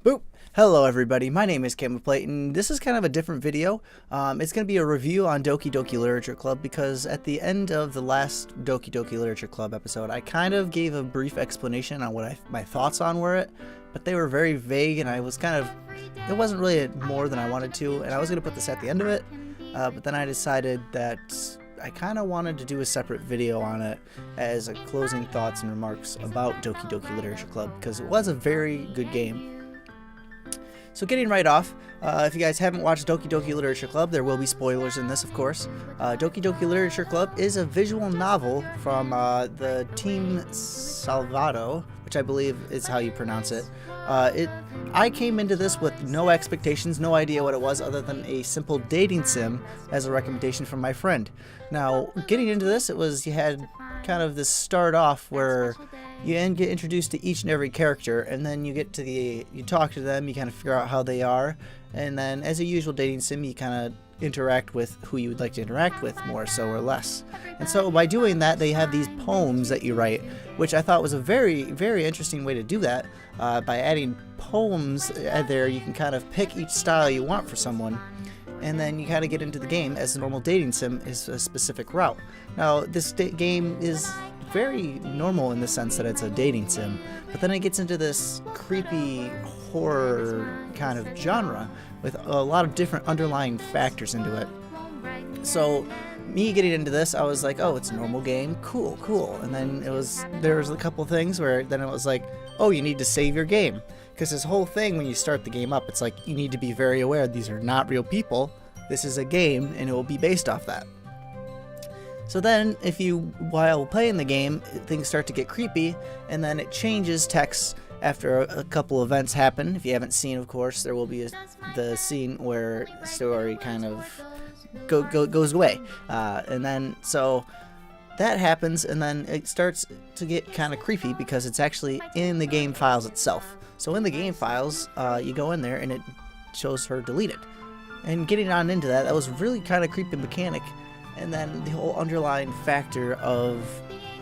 Boop! Hello everybody, my name is Camaplite, and this is kind of a different video. It's going to be a review on Doki Doki Literature Club, because at the end of the last Doki Doki Literature Club episode, I kind of gave a brief explanation on what my thoughts on were but they were very vague, and I was it wasn't really more than I wanted to, and I was going to put this at the end of it, but then I decided that I kind of wanted to do a separate video on it as a closing thoughts and remarks about Doki Doki Literature Club, because it was a very good game. So getting right off, if you guys haven't watched Doki Doki Literature Club, there will be spoilers in this, of course. Doki Doki Literature Club is a visual novel from the Team Salvato, which I believe is how you pronounce it. I came into this with no expectations, no idea what it was other than a simple dating sim as a recommendation from my friend. Now, getting into this, you had kind of this start off where you get introduced to each and every character, and then you talk to them, you kind of figure out how they are, and then as a usual dating sim, you kind of interact with who you would like to interact with, more so or less. And so by doing that, they have these poems that you write, which I thought was a very, very interesting way to do that. By adding poems there, you can kind of pick each style you want for someone, and then you kind of get into the game as a normal dating sim is a specific route. Now, this game is very normal in the sense that it's a dating sim, but then it gets into this creepy horror kind of genre with a lot of different underlying factors into it. So me getting into this, I was like, oh, it's a normal game, cool. And then there was a couple things where then it was like, oh, you need to save your game. Because this whole thing, when you start the game up, it's like you need to be very aware these are not real people. This is a game, and it will be based off that. So then, while playing the game, things start to get creepy, and then it changes text after a couple events happen. If you haven't seen, of course, there will be the scene where the story kind of goes away. And then, so that happens, and then it starts to get kind of creepy because it's actually in the game files itself. So in the game files, you go in there, and it shows her deleted. And getting on into that was really kind of creepy mechanic. And then the whole underlying factor of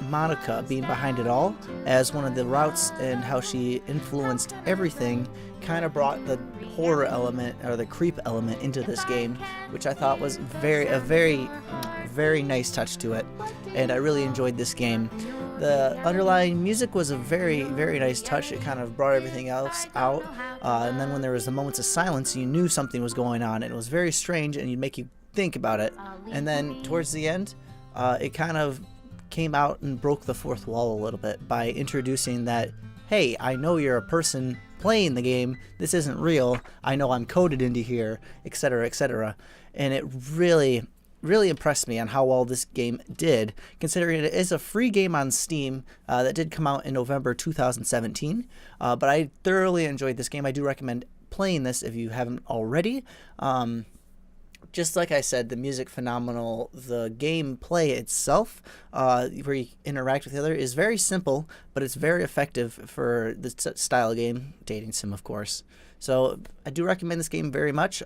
Monica being behind it all as one of the routes and how she influenced everything kind of brought the horror element or the creep element into this game, which I thought was a very nice touch to it, and I really enjoyed this game. The underlying music was a very nice touch. It kind of brought everything else out, and then when there was the moments of silence, you knew something was going on, and it was very strange, and it'd make you think about it. And then towards the end, it kind of came out and broke the fourth wall a little bit by introducing that, hey, I know you're a person playing the game, this isn't real, I know I'm coded into here, etc, etc. And it really impressed me on how well this game did, considering it is a free game on Steam that did come out in November 2017. But I thoroughly enjoyed this game. I do recommend playing this if you haven't already. Just like I said, the music phenomenal. The gameplay itself, where you interact with the other, is very simple, but it's very effective for the style of game, dating sim, of course. So I do recommend this game very much.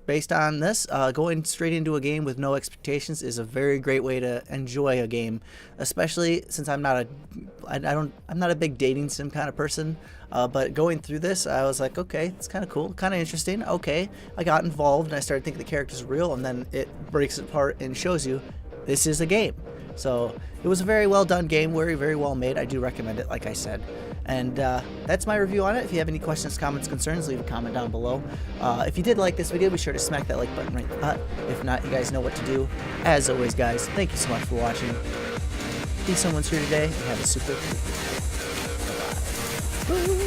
Based on this, going straight into a game with no expectations is a very great way to enjoy a game, especially since I'm not a big dating sim kind of person. But going through this, I was like, okay, it's kind of cool, kind of interesting. Okay, I got involved and I started thinking the character's real, and then it breaks it apart and shows you this is a game. So it was a very well done game, very well made. I do recommend it, like I said. And that's my review on it. If you have any questions, comments, concerns, leave a comment down below. If you did like this video, be sure to smack that like button right in the butt. If not, you guys know what to do. As always, guys, thank you so much for watching. Be someone's here today, and have a super week. Bye-bye.